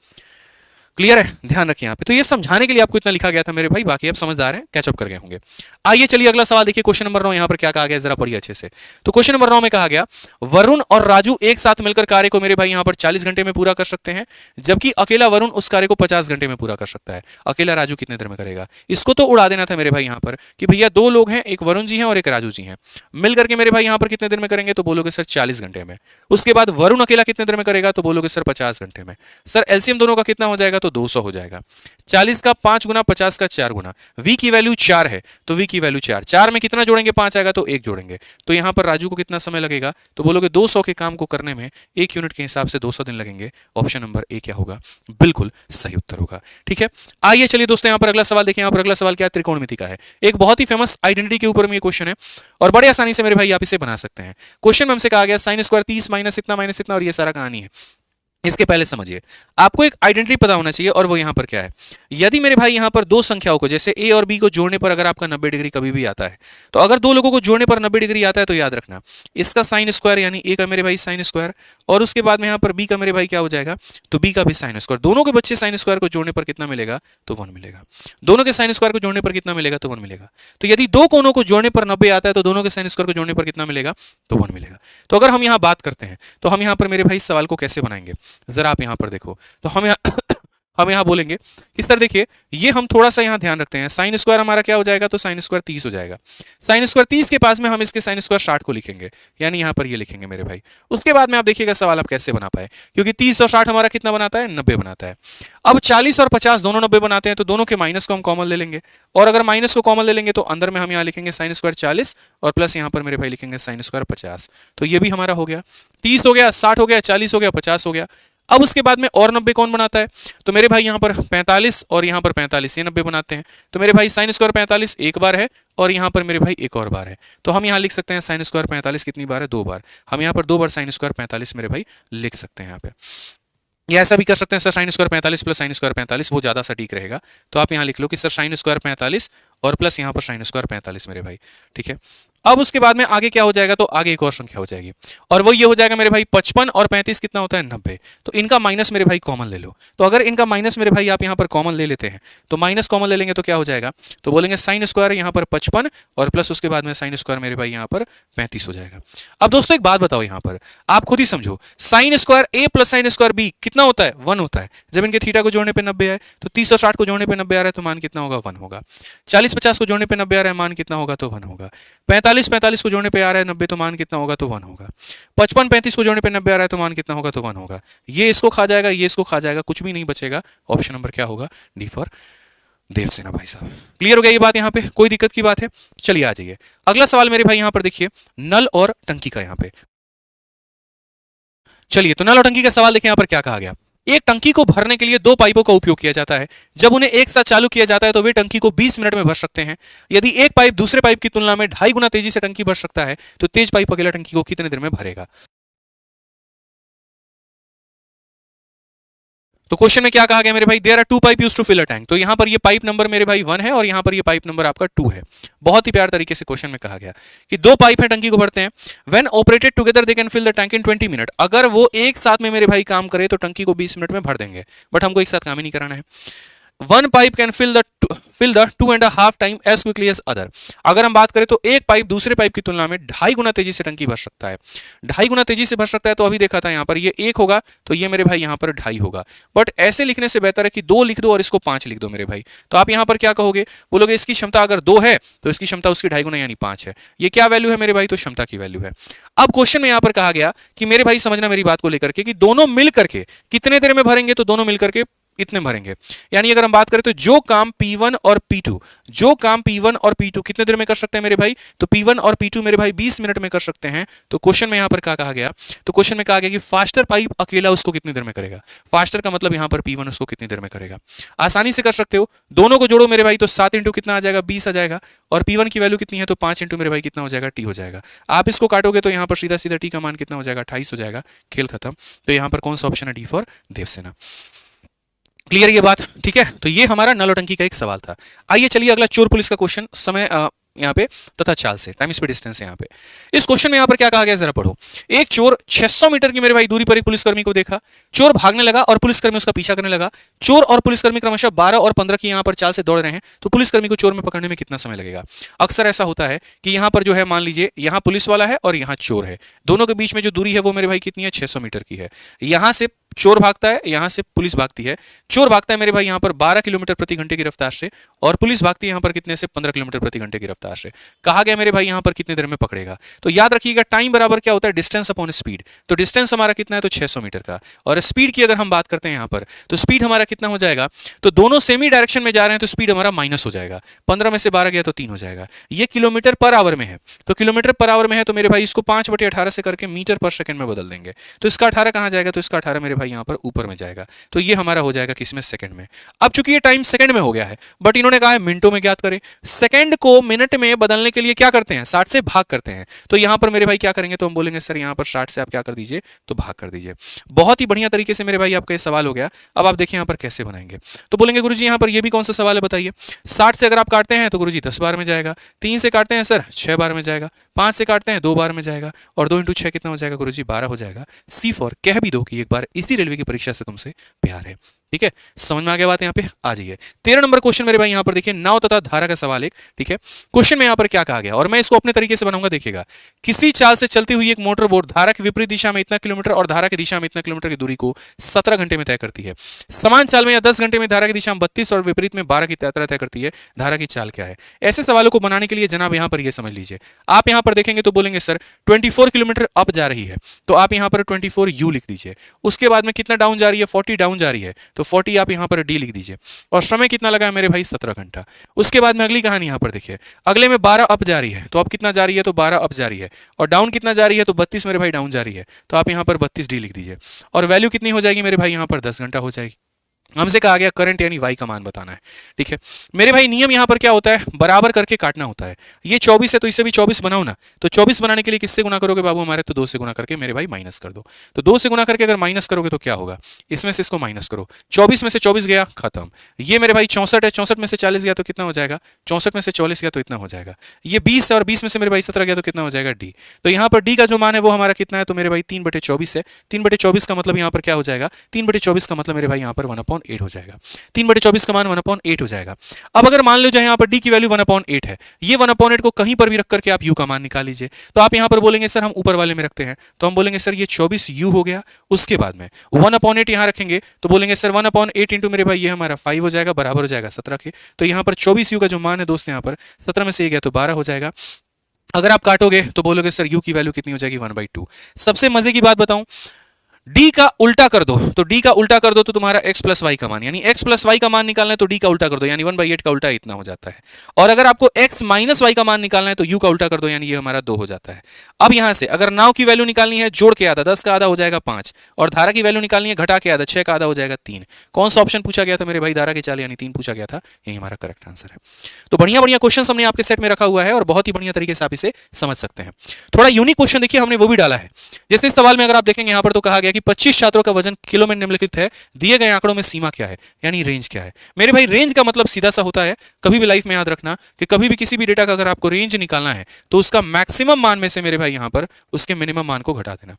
क्लियर है, ध्यान रखिए यहाँ पे। तो ये समझाने के लिए आपको इतना लिखा गया था मेरे भाई, बाकी आप समझदार हैं, कैचअप कर गए होंगे। आइए चलिए अगला सवाल देखिए, क्वेश्चन नंबर 9 यहाँ पर क्या कहा गया, जरा पढ़िए अच्छे से। तो क्वेश्चन नंबर 9 में कहा गया, वरुण और राजू एक साथ मिलकर कार्य को मेरे भाई यहाँ पर 40 घंटे में पूरा कर सकते हैं, जबकि अकेला वरुण उस कार्य को 50 घंटे में पूरा कर सकता है। अकेला राजू कितने देर में करेगा, इसको तो उड़ा देना था मेरे भाई यहाँ पर, कि भैया 2 लोग हैं, एक वरुण जी हैं और एक राजू जी हैं, मिल करके मेरे भाई यहाँ पर कितने देर में करेंगे, तो बोलोगे सर 40 घंटे में। उसके बाद वरुण अकेला कितने देर में करेगा, तो बोलोगे सर 50 घंटे में। सर एलसीएम दोनों का कितना हो जाएगा, तो 200 हो जाएगा। 40 का 5 गुना, 50 का 4 गुना, v की वैल्यू 4 है तो v की वैल्यू 4, 4 में कितना जोड़ेंगे, 5 आएगा तो 1 जोड़ेंगे। तो यहां पर राजू को कितना समय लगेगा, तो बोलोगे 200 के काम को करने में 1 यूनिट के हिसाब से 200 दिन लगेंगे। ऑप्शन नंबर ए क्या होगा, बिल्कुल सही उत्तर होगा। ठीक है, आइए चलिए दोस्तों यहां पर अगला सवाल देखिए। यहां पर अगला सवाल क्या है, त्रिकोणमिति का है, एक बहुत ही फेमस आइडेंटिटी के ऊपर में ये क्वेश्चन है, और बड़े आसानी से मेरे भाई आप इसे बना सकते हैं। क्वेश्चन में हमसे कहा गया sin स्क्वायर 30 माइनस इतना और ये सारा कहानी है। इसके पहले समझिए, आपको एक आइडेंटिटी पता होना चाहिए, और वो यहां पर क्या है। यदि मेरे भाई यहां पर दो संख्याओं को, जैसे ए और बी को जोड़ने पर अगर आपका 90 डिग्री कभी भी आता है, तो अगर दो लोगों को जोड़ने पर 90 डिग्री आता है तो याद रखना इसका साइन स्क्वायर, यानी ए का मेरे भाई साइन स्क्वायर, और उसके बाद में यहां पर बी का मेरे भाई क्या हो जाएगा, तो बी का भी साइन स्क्वायर। दोनों के बच्चे साइन स्क्वायर को जोड़ने पर कितना मिलेगा, तो 1 मिलेगा। दोनों के साइन स्क्वायर को जोड़ने पर कितना मिलेगा, तो 1 मिलेगा। तो यदि दो कोनों को जोड़ने पर 90 आता है तो दोनों के साइन स्क्वायर को जोड़ने पर कितना मिलेगा, तो 1 मिलेगा। तो अगर हम यहां बात करते हैं तो हम यहां पर मेरे भाई सवाल को कैसे बनाएंगे, जरा आप यहां पर देखो। तो हम यहां बोलेंगे इस तरह, देखिए ये हम थोड़ा सा यहां ध्यान रखते हैं, साइन स्क्वायर हमारा क्या हो जाएगा, तो साइन स्क्वायर 30 हो जाएगा। साइन स्क्वायर 30 के पास में हम इसके साइन स्क्वायर 60 को लिखेंगे, यानी यहां पर ये लिखेंगे मेरे भाई। उसके बाद में आप देखिएगा सवाल आप कैसे बना पाए, क्योंकि 30 और 60 हमारा कितना बनाता है, 90 बनाता है। अब 40 और 50 दोनों 90 बनाते हैं, तो दोनों के माइनस को हम कॉमन ले लेंगे, और अगर माइनस को कॉमन ले लेंगे तो अंदर में हम यहाँ लिखेंगे साइन स्क्वायर 40 और प्लस यहां पर मेरे भाई लिखेंगे साइन स्क्वायर 50। तो ये भी हमारा हो गया, 30 हो गया, 60 हो गया, 40 हो गया, 50 हो गया। अब उसके बाद में और 90 कौन बनाता है, तो मेरे भाई यहाँ पर 45 और यहाँ पर 45 ये 90 बनाते हैं। तो मेरे भाई साइन स्क्वायर 45 एक बार है, और यहाँ पर मेरे भाई एक और बार है। तो हम यहाँ लिख सकते हैं साइन स्क्वायर 45 कितनी बार है, 2 बार। हम यहाँ पर 2 बार साइन स्क्वायर 45 मेरे भाई लिख सकते हैं यहाँ पे। या ऐसा भी कर सकते हैं sir sine square 45 plus sine square 45, वो ज्यादा सटीक रहेगा। तो आप यहाँ लिख लो कि सर साइन स्क्वायर 45 और प्लस यहाँ पर साइन स्क्वायर 45 मेरे भाई। ठीक है, अब उसके बाद में आगे क्या हो जाएगा, तो आगे एक और संख्या हो जाएगी, और वो ये हो जाएगा मेरे भाई 55 और 35 कितना होता है, 90। तो इनका माइनस मेरे भाई कॉमन ले लो। तो अगर इनका माइनस मेरे भाई आप यहाँ पर कॉमन ले लेते हैं, तो माइनस कॉमन ले लेंगे तो क्या हो जाएगा, तो बोलेंगे साइन स्क्वायर यहाँ पर 55 और प्लस उसके बाद में साइन स्क्वायर मेरे भाई यहाँ पर 35 हो जाएगा। अब दोस्तों एक बात बताओ, यहाँ पर आप खुद ही समझो, साइन स्क्वायर ए प्लस साइन स्क्वायर बी कितना होता है, 1 होता है। जब इनके थीटा को जोड़ने पर 90 आए, तो 30 और 60 को जोड़ने पर 90 आ रहा है, तो मान कितना होगा, 1 होगा। 40-50 को जोड़ने पर 90 आ रहा है, मान कितना होगा, तो 1 होगा। 45-45 को जोड़ने पे आ रहा है 90, तो मान कितना होगा, तो 1 होगा। 55-35 को जोड़ने पे 90 आ रहा है, तो मान कितना होगा, तो 1 होगा। ये इसको खा जाएगा, ये इसको खा जाएगा, कुछ भी नहीं बचेगा। ऑप्शन नंबर क्या होगा, डी फॉर देवसेना भाई साहब। क्लियर हो गया ये बात, यहाँ पे कोई दिक्कत की बात है। चलिए आ जाइए अगला सवाल मेरे भाई, यहाँ पर देखिए नल और टंकी का। यहाँ पे चलिए, तो नल और टंकी का सवाल देखिए यहाँ पर क्या कहा गया। एक टंकी को भरने के लिए दो पाइपों का उपयोग किया जाता है। जब उन्हें एक साथ चालू किया जाता है तो वे टंकी को 20 मिनट में भर सकते हैं। यदि एक पाइप दूसरे पाइप की तुलना में 2.5 गुना तेजी से टंकी भर सकता है तो तेज पाइप अकेला टंकी को कितने देर में भरेगा? तो क्वेश्चन में क्या कहा गया मेरे भाई, there are two pipe used to fill a tank. तो यहां पर ये पाइप नंबर मेरे भाई 1 है और यहां पर ये पाइप नंबर आपका 2 है। बहुत ही प्यार तरीके से क्वेश्चन में कहा गया कि दो पाइप है टंकी को भरते हैं। When operated together they can fill the tank in 20 minute. अगर वो एक साथ में मेरे भाई काम करे तो टंकी को 20 मिनट में भर देंगे, बट हमको एक साथ काम ही नहीं कराना है। One pipe can fill the 2.5 time as quickly as other. अगर हम बात करें तो एक पाइप दूसरे पाइप की तुलना में 2.5 गुना तेजी से टंकी भर सकता है। 2.5 गुना तेजी से भर सकता है तो अभी देखा था यहाँ पर ये 1 होगा तो ये मेरे भाई यहाँ पर 2.5 होगा। बट ऐसे लिखने से बेहतर है कि 2 लिख दो और इसको 5 लिख दो मेरे भाई। तो आप यहाँ पर क्या कहोगे, बोलोगे इसकी क्षमता अगर 2 है तो इसकी क्षमता उसकी 2.5 गुना यानी 5 है। ये क्या वैल्यू है मेरे भाई, तो क्षमता की वैल्यू है। अब क्वेश्चन में यहाँ पर कहा गया कि मेरे भाई समझना मेरी बात को लेकर के कि दोनों मिल करके कितने देर में भरेंगे, तो दोनों मिल करके इतने भरेंगे। यानी अगर हम बात करें तो जो काम P1 और P2 कितने देर में कर सकते हैं मेरे भाई, तो P1 और P2 मेरे भाई 20 मिनट में कर सकते हैं। तो क्वेश्चन में यहां पर क्या कहा गया, तो क्वेश्चन में कहा गया कि फास्टर पाइप अकेला उसको कितनी देर में करेगा। फास्टर का मतलब यहां पर P1 उसको कितनी देर में करेगा। आसानी से कर सकते हो, दोनों को जोड़ो मेरे भाई तो 7 इंटू कितना आ जाएगा, 20 आ जाएगा। और P1 की वैल्यू कितनी है, तो 5 इंटू मेरे भाई कितना हो जाएगा, T हो जाएगा। आप इसको काटोगे तो यहां पर सीधा सीधा T का मान कितना हो जाएगा, 28 हो जाएगा। खेल खत्म। तो यहां पर कौन सा ऑप्शन है, डी फॉर देवसेना। क्लियर ये बात, ठीक है। तो ये हमारा नल और टंकी का एक सवाल था। आइए चलिए अगला चोर पुलिस का क्वेश्चन, समय यहाँ पे तथा चाल से, टाइम स्पीड डिस्टेंस यहाँ पे। इस क्वेश्चन में यहाँ पर क्या कहा गया जरा पढ़ो। एक चोर 600 मीटर की मेरे भाई दूरी पर एक पुलिसकर्मी को देखा। चोर भागने लगा और पुलिसकर्मी उसका पीछा करने लगा। चोर और पुलिसकर्मी क्रमशः 12 और 15 की यहाँ पर चाल से दौड़ रहे हैं। तो पुलिसकर्मी को चोर में पकड़ने में कितना समय लगेगा। अक्सर ऐसा होता है कि यहाँ पर जो है मान लीजिए यहाँ पुलिस वाला है और यहाँ चोर है, दोनों के बीच में जो दूरी है वो मेरे भाई कितनी है, 600 मीटर की है। यहाँ से चोर भागता है, यहां से पुलिस भागती है। चोर भागता है मेरे भाई यहां पर 12 किलोमीटर प्रति घंटे की रफ्तार से और पुलिस भागती है यहां पर कितने से, 15 किलोमीटर प्रति घंटे की रफ्तार से। कहा गया मेरे भाई यहां पर कितने देर में पकड़ेगा। तो याद रखिएगा टाइम बराबर क्या होता है, डिस्टेंस अपॉन स्पीड। तो डिस्टेंस हमारा कितना है, तो 600 मीटर का। और स्पीड की अगर हम बात करते हैं यहां पर, तो स्पीड हमारा कितना हो जाएगा, तो दोनों सेमी डायरेक्शन में जा रहे हैं तो स्पीड हमारा माइनस हो जाएगा। 15 में से 12 गया तो 3 हो जाएगा। ये किलोमीटर पर आवर में है, तो किलोमीटर पर आवर में है तो मेरे भाई इसको 5/18 से करके मीटर पर सेकंड में बदल देंगे। तो इसका 18 कहां जाएगा, तो इसका 18 मेरे भाई यहां पर ऊपर में जाएगा। तो ये हमारा हो जाएगा किसमें, सेकंड में। अब चूंकि ये टाइम सेकंड में हो गया है, बट इन्होंने कहा है मिनटों में ज्ञात करें। सेकंड को मिनट में बदलने के लिए क्या करते हैं, 60 से भाग करते हैं। तो यहां पर मेरे भाई क्या करेंगे, तो हम बोलेंगे सर यहां पर 60 से आप क्या कर दीजिए, तो भाग कर दीजिए। बहुत ही बढ़िया तरीके से मेरे भाई आपका ये सवाल हो गया। अब आप देखिए यहां पर कैसे बनाएंगे। तो बोलेंगे गुरुजी यहां पर ये भी कौन सा सवाल है बताइए। 60 से अगर आप काटते हैं तो गुरुजी 10 बार में जाएगा। 3 से काटते हैं सर 6 बार में जाएगा। 5 से काटते हैं 2 बार में जाएगा। और 2 इंटू 6 कितना हो जाएगा गुरुजी, 12 हो जाएगा। सी फॉर कह भी दो कि एक बार इसी रेलवे की परीक्षा से तुमसे प्यार है। ठीक है, समझ में आ गया बात। यहाँ पे आ जाइए 13 नंबर क्वेश्चन मेरे भाई यहाँ पर देखिए, नाव तथा धारा का सवाल एक। ठीक है, क्वेश्चन में यहाँ पर क्या कहा गया और मैं इसको अपने तरीके से बनाऊंगा। देखिएगा, किसी चाल से चलती हुई एक मोटर बोट धारा की विपरीत दिशा में इतना किलोमीटर और धारा की दिशा में इतना किलोमीटर की दूरी को 17 घंटे में तय करती है। समान चाल में या 10 घंटे में धारा की दिशा में 32 और विपरीत में 12 की यात्रा तय करती है। धारा की चाल क्या है। ऐसे सवालों को बनाने के लिए जनाब यहाँ पर ये समझ लीजिए, आप यहाँ पर देखेंगे तो बोलेंगे सर 24 किलोमीटर अप जा रही है, तो आप यहाँ पर 24 यू लिख दीजिए। उसके बाद में कितना डाउन जा रही है, 40 डाउन जा रही है, तो 40 आप यहाँ पर डी लिख दीजिए। और समय कितना लगा है मेरे भाई, 17 घंटा। उसके बाद में अगली कहानी यहाँ पर देखिए, अगले में 12 अप जा रही है, तो अब कितना जा रही है, तो 12 अप जा रही है। और डाउन कितना जा रही है, तो 32 मेरे भाई डाउन जा रही है, तो आप यहाँ पर 32 डी लिख दीजिए। और वैल्यू कितनी हो जाएगी मेरे भाई, यहाँ पर 10 घंटा हो जाएगी। हमसे कहा गया करंट यानी वाई का मान बताना है। ठीक है मेरे भाई, नियम यहां पर क्या होता है, बराबर करके काटना होता है। ये 24 है तो इसे भी 24 बनाओ ना, तो 24 बनाने के लिए किससे गुना करोगे बाबू हमारे, तो 2 से गुना करके मेरे भाई माइनस कर दो। तो 2 से गुना करके अगर माइनस करोगे तो क्या होगा, इसमें से इसको माइनस करो। 24 में से 24 गया, खत्म। ये मेरे भाई 64 है, 64 में से 40 गया तो कितना हो जाएगा, 64 में से 44 गया तो इतना हो जाएगा। ये 20 है और 20 में से मेरे भाई 17 गया तो कितना हो जाएगा, डी। तो यहाँ पर डी का जो मान है वो हमारा कितना है, तो मेरे भाई 3/24 है। 3/24 का मतलब यहाँ पर क्या हो जाएगा, 3/24 का मतलब मेरे भाई यहाँ पर 1/8 हो जाएगा। 3/24 का मान 1/8 हो जाएगा। अब अगर मान लो जो यहाँ पर डी की वैल्यू 1/8 है, ये 1/8 को कहीं पर भी रख करके आप यू का मान निकाल लीजिए। तो आप यहाँ पर बोलेंगे सर हम ऊपर वाले में रखते हैं, तो हम बोलेंगे सर ये 24 यू हो गया। उसके बाद में 1/8 यहाँ रखेंगे तो बोलेंगे सर 1/8 इंटू मेरे भाई ये हमारा 5 हो जाएगा, बराबर हो जाएगा 17 के। तो यहाँ पर 24 यू का जो मान है दोस्त, यहाँ पर 17 में से गया तो 12 हो जाएगा। अगर आप काटोगे तो बोलोगे सर यू की वैल्यू कितनी हो जाएगी, 1/2। सबसे मजे की बात बताऊं, डी का उल्टा कर दो, तो डी का उल्टा कर दो तो तुम्हारा एक्स प्लस वाई का मान, यानी एक्स प्लस वाई का मान निकालना है तो डी का उल्टा कर दो, यानी 1/8 का उल्टा इतना हो जाता है। और अगर आपको एक्स माइनस वाई का मान निकालना है तो यू का उल्टा कर दो, यानी ये हमारा 2 हो जाता है। अब यहां से अगर नाव की वैल्यू निकालनी है, जोड़ के आधा, 10 का आधा हो जाएगा 5, और धारा की वैल्यू निकालनी है, घटा के आधा, 6 का आधा हो जाएगा 3। कौन सा ऑप्शन पूछा गया था मेरे भाई? धारा के चाल यानी 3 पूछा गया था, यही हमारा करेक्ट आंसर है। तो बढ़िया बढ़िया क्वेश्चन हमने आपके सेट में रखा हुआ है और बहुत ही बढ़िया तरीके से आप इसे समझ सकते हैं। थोड़ा यूनिक क्वेश्चन देखिए हमने वो भी डाला है। जैसे इस सवाल में अगर आप देखेंगे यहां पर तो कहा गया कि 25 छात्रों का वजन किलो में निम्नलिखित है, दिए गए आंकड़ों में सीमा क्या है, यानी रेंज क्या है। मेरे भाई रेंज का मतलब सीधा सा होता है, कभी भी लाइफ में याद रखना कि कभी भी किसी भी डेटा का अगर आपको रेंज निकालना है तो उसका मैक्सिमम मान में से मेरे भाई यहां पर उसके मिनिमम मान को घटा देना।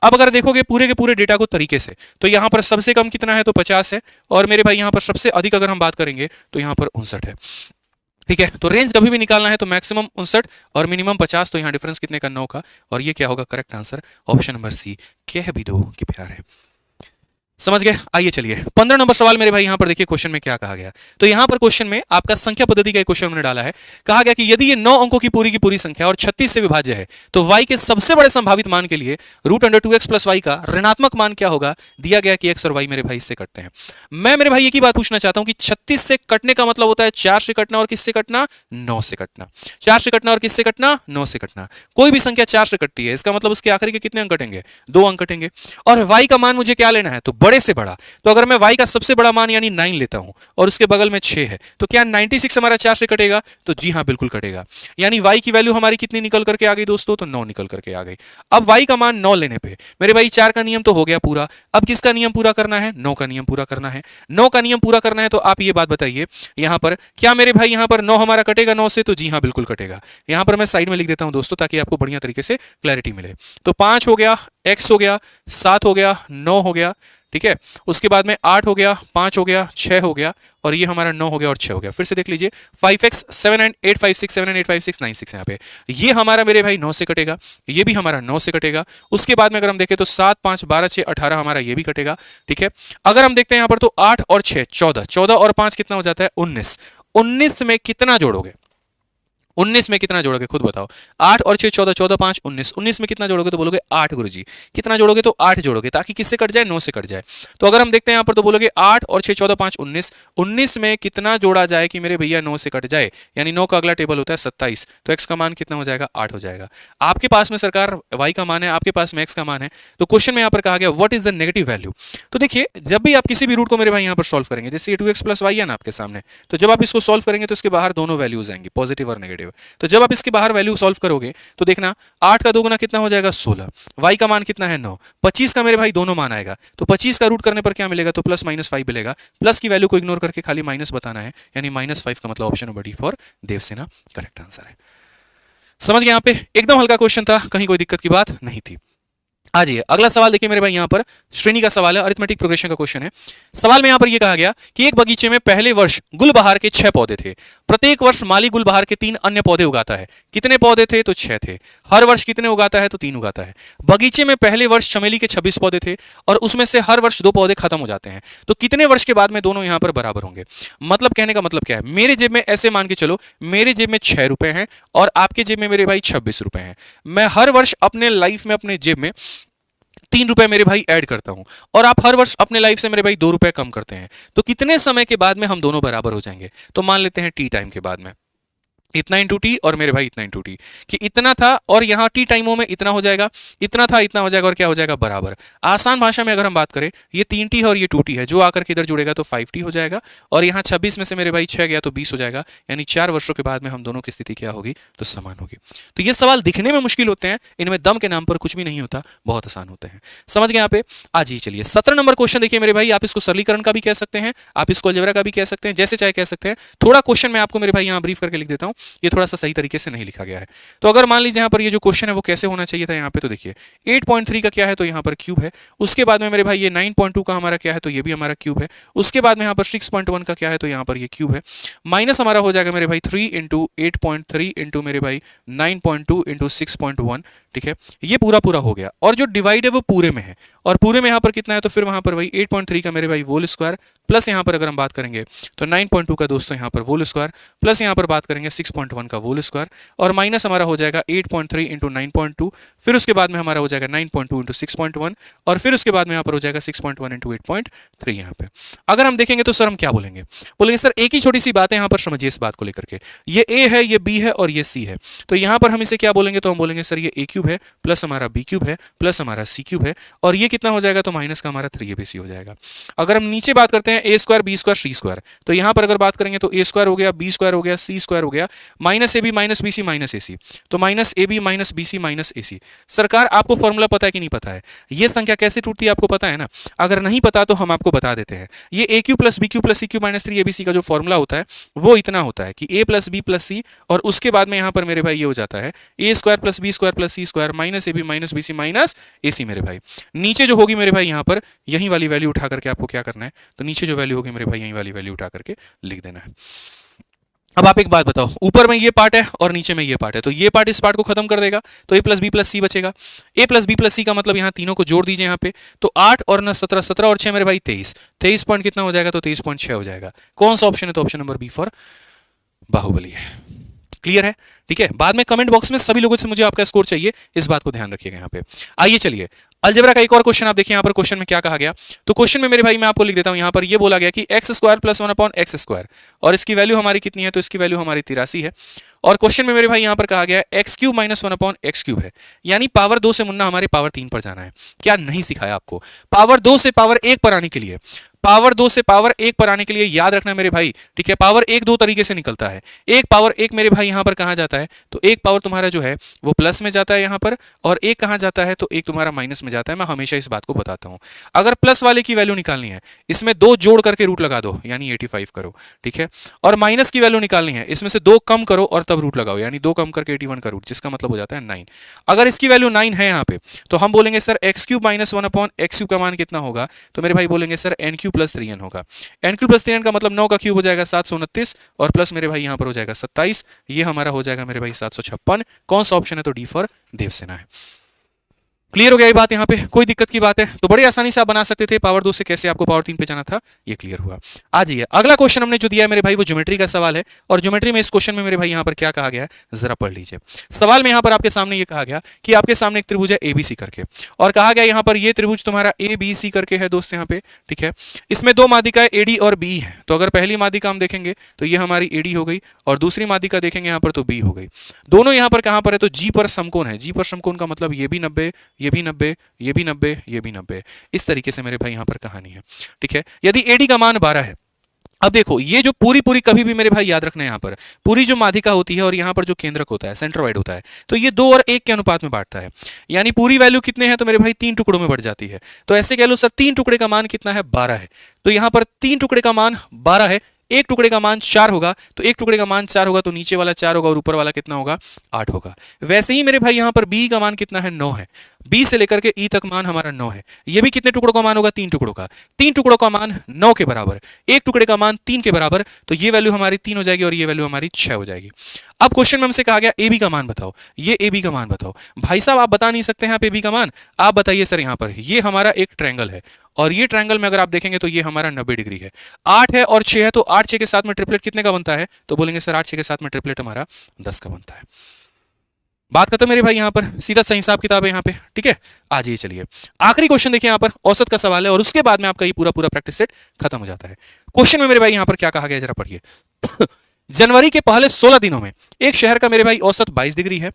अब अगर देखोगे पूरे के पूरे डेटा को तरीके से, तो यहां पर सबसे कम कितना है तो 50 है, और मेरे भाई यहां पर सबसे अधिक अगर हम बात करेंगे तो यहां पर 59 है। ठीक है, तो रेंज कभी भी निकालना है तो मैक्सिमम 59 और मिनिमम 50, तो यहां डिफरेंस कितने का 9 का, और ये क्या होगा correct answer option number C, कह भी दो कि प्यार है। समझ गए? आइए चलिए 15 नंबर सवाल मेरे भाई यहां पर देखिए क्वेश्चन में क्या कहा गया। तो यहां पर क्वेश्चन में आपका संख्या पद्धति का एक क्वेश्चन हमने डाला है। कहा गया कि यदि ये 9 अंकों की पूरी संख्या और 36 से विभाज्य है तो y के सबसे बड़े संभावित मान के लिए √2x + y का ऋणात्मक मान क्या होगा। दिया गया कि x और y मेरे भाई इससे कटते हैं। मैं मेरे भाई एक ही बात पूछना चाहता हूं कि 36 से कटने का मतलब होता है 4 से कटना और किससे कटना, 9 से कटना। 4 से कटना और किससे कटना, 9 से कटना। कोई भी संख्या 4 से कटती है, इसका मतलब उसके आखिरी के कितने अंक कटेंगे, 2 अंक कटेंगे। और y का मान मुझे क्या लेना है, तो बड़े से बड़ा। तो अगर मैं y का सबसे बड़ा मान यानी 9 लेता हूं और उसके बगल में 6 है, तो क्या 96 हमारा 4 से कटेगा, तो जी हां बिल्कुल कटेगा। यानी y की वैल्यू हमारी कितनी निकल करके आ गई दोस्तों, तो 9 निकल करके आ गई। अब y का मान 9 लेने पे मेरे भाई 4 का नियम तो हो गया पूरा। अब किसका नियम पूरा करना है, 9 का नियम पूरा करना है। 9 का नियम पूरा करना है तो आप ये बात बताइए यहां पर क्या मेरे भाई यहां पर 9 हमारा कटेगा 9 से, तो जी हां बिल्कुल कटेगा। यहां पर मैं साइड में लिख देता हूं दोस्तों ताकि आपको बढ़िया तरीके से क्लैरिटी मिले। तो 5 हो गया, x हो गया, 7 हो गया, 9 हो गया, ठीक है। उसके बाद में 8 हो गया, 5 हो गया, 6 हो गया, और ये हमारा 9 हो गया और 6 हो गया। फिर से देख लीजिए 5x 7 and 8 5 6 7 and 8 5 6 9 6 यहाँ पे ये हमारा मेरे भाई 9 से कटेगा, ये भी हमारा 9 से कटेगा। उसके बाद में अगर हम देखें तो 7 5 12 6 18 हमारा ये भी कटेगा, ठीक है। अगर हम देखते हैं यहाँ पर तो 8 और 6 14, 14 और 5 कितना हो जाता है 19। 19 में कितना जोड़ोगे, 19 में कितना जोड़ोगे खुद बताओ। 8 और 6 14, 14 5 19, 19 में कितना जोड़ोगे तो बोलोगे 8 गुरुजी। कितना जोड़ोगे तो 8 जोड़ोगे ताकि किससे कट जाए, 9 से कट जाए। तो अगर हम देखते हैं यहाँ पर तो बोलोगे 8 और 6 14 5 19, 19 में कितना जोड़ा जाए कि मेरे भैया 9 से कट जाए, यानी 9 का अगला टेबल होता है 27, तो x का मान कितना हो जाएगा 8 हो जाएगा। आपके पास में सरकार y का मान है, आपके पास में x का मान है, तो क्वेश्चन में यहाँ पर कहा गया what is the negative value. तो देखिए जब भी आप किसी भी रूट को मेरे भाई यहाँ पर सॉल्व करेंगे, जैसे ये 2x + y है ना आपके सामने, तो जब आप इसको सॉल्व करेंगे तो इसके बाहर दोनों वैल्यूज आएंगी, पॉजिटिव और नेगेटिव। तो जब आप इसके बाहर वैल्यू सॉल्व करोगे तो देखना 8 का 2 गुना कितना हो जाएगा 16, y का मान कितना है 9, 25 का मेरे भाई दोनों मान आएगा, तो 25 का रूट करने पर क्या मिलेगा, तो +-5 मिलेगा। प्लस की वैल्यू को इग्नोर करके खाली माइनस बताना है, यानी -5 का मतलब option number D for Devsena correct answer है। समझ गए? यहाँ पे एकदम हल्का क्वेश्चन था, कहीं कोई दिक्कत की बात नहीं थी। आ जाइए अगला सवाल देखिए मेरे भाई यहाँ पर श्रेणी का सवाल है, अरिथमेटिक प्रोग्रेशन का क्वेश्चन है। सवाल में यहाँ पर यह कहा गया कि एक बगीचे में पहले वर्ष गुलबहार के 6 पौधे थे, प्रत्येक वर्ष माली गुलबहार के 3 अन्य पौधे उगाता है। कितने पौधे थे, तो 6 थे। हर वर्ष कितने उगाता है, तो 3 उगाता है। बगीचे में पहले वर्ष चमेली के 26 पौधे थे और उसमें से हर वर्ष 2 पौधे खत्म हो जाते हैं, तो कितने वर्ष के बाद में दोनों यहाँ पर बराबर होंगे। मतलब कहने का मतलब क्या है, मेरे जेब में ऐसे मान के चलो मेरे जेब में 6 रुपए हैं और आपके जेब में मेरे भाई 26 रुपए हैं। मैं हर वर्ष अपने लाइफ में अपने जेब में 3 रुपए मेरे भाई ऐड करता हूं और आप हर वर्ष अपने लाइफ से मेरे भाई 2 रुपए कम करते हैं, तो कितने समय के बाद में हम दोनों बराबर हो जाएंगे। तो मान लेते हैं टी टाइम के बाद में इतना इंटू टी और मेरे भाई इतना इंटू टी, कि इतना था और यहाँ टी टाइमों में इतना हो जाएगा, इतना था इतना हो जाएगा और क्या हो जाएगा बराबर। आसान भाषा में अगर हम बात करें ये 3t है और ये 2t है, जो आकर के इधर जुड़ेगा तो 5t हो जाएगा और यहाँ 26 में से मेरे भाई 6 गया तो 20 हो जाएगा, यानी 4 वर्षों के बाद में हम दोनों की स्थिति क्या होगी, तो समान होगी। तो ये सवाल दिखने में मुश्किल होते हैं, इनमें दम के नाम पर कुछ भी नहीं होता, बहुत आसान होते हैं। समझ गए यहाँ पे? आज ही चलिए 17 नंबर क्वेश्चन देखिए मेरे भाई, आप इसको सरलीकरण का भी कह सकते हैं, आप इसको अलजेब्रा का भी कह सकते हैं, जैसे चाहे कह सकते हैं। थोड़ा क्वेश्चन मैं आपको मेरे भाई यहाँ ब्रीफ करके लिख देता हूँ, ये थोड़ा सा सही तरीके से नहीं लिखा गया है। तो अगर मान लीजिए यहाँ पर ये जो क्वेश्चन है वो कैसे होना चाहिए था, यहाँ पे तो देखिए 8.3 का क्या है, तो यहाँ पर क्यूब है। उसके बाद में मेरे भाई ये 9.2 का हमारा क्या है, तो ये भी हमारा क्यूब है। उसके बाद में यहाँ पर 6.1 का क्या है, तो यहाँ पर ये क्यूब है। माइनस हमारा हो जाएगा मेरे भाई 3 × 8.3 × मेरे भाई 9.2 × 6.1, ठीक है। ये पूरा पूरा हो गया और जो डिवाइड है वो पूरे में है और पूरे में यहाँ पर कितना है, तो फिर वहां पर वही 8.3 का मेरे भाई होल स्क्वायर प्लस यहाँ पर अगर हम बात करेंगे तो 9.2 का दोस्तों यहाँ पर होल स्क्वायर प्लस यहाँ पर बात करेंगे 6.1 का होल स्क्वायर और माइनस हमारा हो जाएगा 8.3 इंटू 9.2, फिर उसके बाद में हमारा हो जाएगा 9.2 इंटू 6.1 और फिर उसके बाद में यहाँ पर हो जाएगा 6.1 इंटू 8.3 यहाँ पे। अगर हम देखेंगे तो सर हम क्या बोलेंगे, बोलेंगे सर एक ही छोटी सी बात है यहाँ पर, समझिए इस बात को लेकर के, ये ए है, ये बी है और ये सी है, तो यहाँ पर हम इसे क्या बोलेंगे, तो हम बोलेंगे सर ये ए क्यूब है प्लस हमारा बी क्यूब है प्लस हमारा सी क्यूब है और ये कितना हो जाएगा, तो माइनस का हमारा 3abc हो जाएगा। अगर हम नीचे बात करते हैं ए स्क्वायर बी स्क्वायर सी स्क्वायर, तो यहाँ पर अगर बात करेंगे तो ए स्क्वायर हो गया, बी स्क्वायर हो गया, सी स्क्वायर हो गया, minus A B minus B C minus A C, तो minus A B minus B C minus A C. सरकार आपको फॉर्मूला पता है कि नहीं पता है, ये संख्या कैसे टूटती है आपको पता है ना, अगर नहीं पता तो हम आपको बता देते हैं। ये A cube plus B cube plus C cube minus 3abc का जो फॉर्मूला होता है वो इतना होता है कि ए प्लस बी प्लस सी और उसके बाद में यहाँ पर मेरे भाई ये हो जाता है A square plus B square plus C square minus A B minus B C minus A C. मेरे भाई नीचे जो होगी मेरे भाई यहाँ पर यही वाली वैल्यू उठा करके आपको क्या करना है, तो नीचे जो वैल्यू होगी मेरे भाई यही वाली वैल्यू उठा करके लिख देना है। अब आप एक बात बताओ, ऊपर में ये पार्ट है और नीचे में ये पार्ट है, तो ये पार्ट इस पार्ट को खत्म कर देगा, तो ए प्लस बी प्लस सी बचेगा। ए प्लस बी प्लस सी का मतलब यहाँ तीनों को जोड़ दीजिए यहाँ पे, तो 8 और 9 17, 17 और 6 मेरे भाई 23, 23 पॉइंट कितना हो जाएगा, तो 23.6 हो जाएगा। कौन सा ऑप्शन है, तो option number B for Baahubali है। क्लियर है, ठीक है। बाद में कमेंट बॉक्स में सभी लोगों से मुझे आपका स्कोर चाहिए, इस बात को ध्यान रखिएगा यहाँ पे। आइए चलिए अलजेब्रा का एक और क्वेश्चन आप देखिए, यहाँ पर क्वेश्चन में क्या कहा गया, तो क्वेश्चन में मेरे भाई मैं आपको लिख देता हूं, यहाँ पर ये बोला गया कि x square plus 1/x square और इसकी वैल्यू हमारी कितनी है, तो इसकी वैल्यू हमारी 83 है। और क्वेश्चन में मेरे भाई यहाँ पर कहा गया x cube minus 1/x cube है, यानी पावर 2 से मुन्ना हमारे पावर 3 पर जाना है। क्या नहीं सिखाया आपको, पावर 2 से पावर 1 पर आने के लिए, पावर 2 से पावर 1 पर आने के लिए याद रखना मेरे भाई, ठीक है। पावर 1 दो तरीके से निकलता है, एक पावर 1 मेरे भाई यहाँ पर कहाँ जाता है, तो एक पावर तुम्हारा जो है वो प्लस में जाता है यहाँ पर, और एक कहाँ जाता है, तो एक तुम्हारा माइनस में जाता है। मैं हमेशा इस बात को बताता हूं, अगर प्लस वाले की वैल्यू निकालनी है इसमें 2 जोड़ करके रूट लगा दो यानी 85 करो, ठीक है। और माइनस की वैल्यू निकालनी है इसमें से 2 कम करो और तब रूट लगाओ, यानी 2 कम करके 81 का रूट, जिसका मतलब हो जाता है 9। अगर इसकी वैल्यू 9 है यहाँ पे, तो हम बोलेंगे sir x cube minus 1/x cube का मान कितना होगा, तो मेरे भाई बोलेंगे sir N cube plus 3n होगा। एन क्यूब प्लस 3n का मतलब 9 का क्यूब हो जाएगा 729 और प्लस मेरे भाई यहाँ पर हो जाएगा 27, ये हमारा हो जाएगा मेरे भाई 756। कौन सा ऑप्शन है, तो डी फॉर देवसेना है। क्लियर हो गया ये बात, यहाँ पे कोई दिक्कत की बात है, तो बड़े आसानी से आप बना सकते थे, पावर 2 से कैसे आपको पावर 3 पे जाना था ये क्लियर हुआ। आ जाइए अगला क्वेश्चन हमने जो दिया है मेरे भाई वो ज्योमेट्री का सवाल है, और ज्योमेट्री में इस क्वेश्चन में मेरे भाई यहाँ पर क्या कहा गया है जरा पढ़ लीजिए। सवाल में यहाँ पर आपके सामने ये कहा गया कि आपके सामने एक त्रिभुज है एबीसी करके, और कहा गया यहाँ पर ये त्रिभुज तुम्हारा एबीसी करके है दोस्त यहाँ पे, ठीक है। इसमें 2 माध्यिकाएं एडी और बी है, तो अगर पहली माध्यिका हम देखेंगे तो ये हमारी एडी हो गई और दूसरी माध्यिका देखेंगे यहाँ पर तो बी हो गई। दोनों यहाँ पर कहाँ पर है, तो जी पर समकोण है, जी पर समकोण का मतलब ये भी 90, ये भी 90, ये भी 90, ये भी 90, इस तरीके से मेरे भाई यहाँ पर कहानी है, ठीक है। यदि एडी का मान 12 है, अब देखो ये जो पूरी कभी भी मेरे भाई याद रखना है, यहाँ पर पूरी जो माध्यिका होती है और यहाँ पर जो केंद्रक होता है सेंट्रोइड होता है, तो ये 2 और 1 के अनुपात में बांटता है, यानी पूरी वैल्यू कितने हैं, तो मेरे भाई 3 टुकड़ों में बढ़ जाती है। तो ऐसे कह लो सर 3 टुकड़े का मान कितना है, 12 है, तो यहाँ पर 3 टुकड़े का मान 12 है, एक टुकड़े का मान 4 होगा, तो एक टुकड़े का मान 4 होगा, तो नीचे वाला 4 होगा और ऊपर वाला कितना होगा, 8 होगा। वैसे ही मेरे भाई यहाँ पर बी का मान कितना है, 9 है, बी से लेकर के ई तक मान हमारा 9 है। ये भी कितने टुकड़ों का मान होगा, 3 टुकड़ों का, 3 टुकड़ों का मान 9 के बराबर, एक टुकड़े का मान 3 के बराबर, तो ये वैल्यू हमारी 3 हो जाएगी और ये वैल्यू हमारी 6 हो जाएगी। अब क्वेश्चन में हमसे कहा गया ए बी का मान बताओ, ये ए बी का मान बताओ। भाई साहब आप बता नहीं सकते हैं आप ए बी का मान, आप बताइए सर। यहाँ पर ये हमारा एक ट्रायंगल है और ये ट्रायंगल में अगर आप देखेंगे तो ये हमारा 90 डिग्री है, 8 है और 6 है, तो 8 6 के साथ में ट्रिपलेट कितने का बनता है, तो बोलेंगे सर 8 6 के साथ में ट्रिपलेट हमारा 10 का बनता है। बात करते मेरे भाई यहाँ पर सीधा सा हिसाब किताब है यहाँ पे, ठीक है। आ जाइए चलिए आखिरी क्वेश्चन देखिए, यहाँ पर औसत का सवाल है और उसके बाद में आपका ये पूरा प्रैक्टिस सेट खत्म हो जाता है। क्वेश्चन में मेरे भाई यहाँ पर क्या कहा गया जरा पढ़िए। जनवरी के पहले 16 दिनों में एक शहर का मेरे भाई औसत 22 डिग्री है,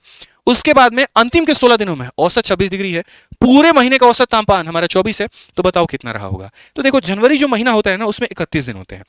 उसके बाद में अंतिम के 16 दिनों में औसत 26 डिग्री है, पूरे महीने का औसत तापमान हमारा 24 है, तो बताओ कितना रहा होगा। तो देखो जनवरी जो महीना होता है ना उसमें 31 दिन होते हैं,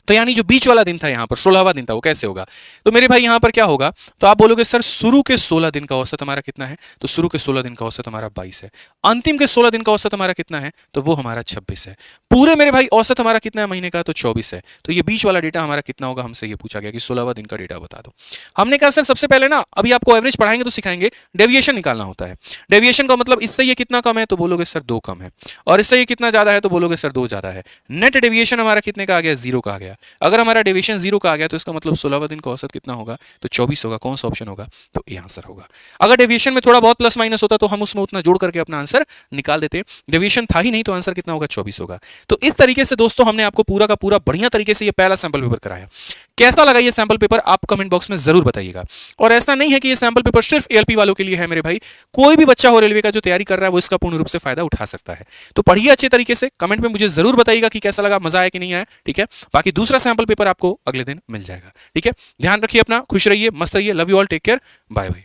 तो यानी जो बीच वाला दिन था यहाँ पर 16वां दिन था वो कैसे होगा, तो मेरे भाई यहाँ पर क्या होगा, तो आप बोलोगे सर शुरू के 16 दिन का औसत हमारा कितना है, तो शुरू के 16 दिन का औसत हमारा 22 है, अंतिम के 16 दिन का औसत हमारा कितना है, तो वो हमारा 26 है, पूरे मेरे भाई औसत हमारा कितना है महीने का, तो 24 है। तो ये बीच वाला डेटा हमारा कितना होगा, हमसे ये पूछा गया कि 16वां दिन का डेटा बता दो। हमने कहा सर सबसे पहले ना अभी आपको एवरेज पढ़ाएंगे तो सिखाएंगे डेविएशन निकालना होता है। डेविएशन का मतलब इससे ये कितना कम है, तो बोलोगे सर 2 कम है, और इससे ये कितना ज्यादा है, तो बोलोगे सर 2 ज्यादा है। नेट डेविएशन हमारा कितने का आ गया, 0 का आ गया। आया। अगर हमारा डेविएशन 0 का आ गया तो इसका मतलब 16वां दिन का औसत कितना होगा, तो 24 होगा। कौन सा ऑप्शन होगा, तो ए आंसर होगा। अगर डेविएशन में थोड़ा बहुत प्लस माइनस होता तो हम उसमें उतना जोड़ करके अपना आंसर निकाल देते। डेविएशन था ही नहीं तो आंसर कितना होगा, 24 होगा। तो इस तरीके से दोस्तों हमने आपको पूरा का पूरा बढ़िया तरीके से ये पहला सैंपल पेपर कराया। कैसा लगा ये सैंपल पेपर आप कमेंट बॉक्स में जरूर बताइएगा। और ऐसा नहीं है कि ये सैंपल पेपर सिर्फ एएलपी वालों के लिए है मेरे भाई, कोई भी बच्चा हो रेलवे का जो तैयारी कर रहा है वो इसका पूर्ण रूप से फायदा उठा सकता है। तो पढ़िए अच्छे तरीके से, कमेंट में मुझे जरूर बताइएगा कि कैसा लगा, मजा आया कि नहीं आया, ठीक है। बाकी दूसरा सैंपल पेपर आपको अगले दिन मिल जाएगा, ठीक है। ध्यान रखिए अपना, खुश रहिए, मस्त रहिए, love you all, take care, bye bye.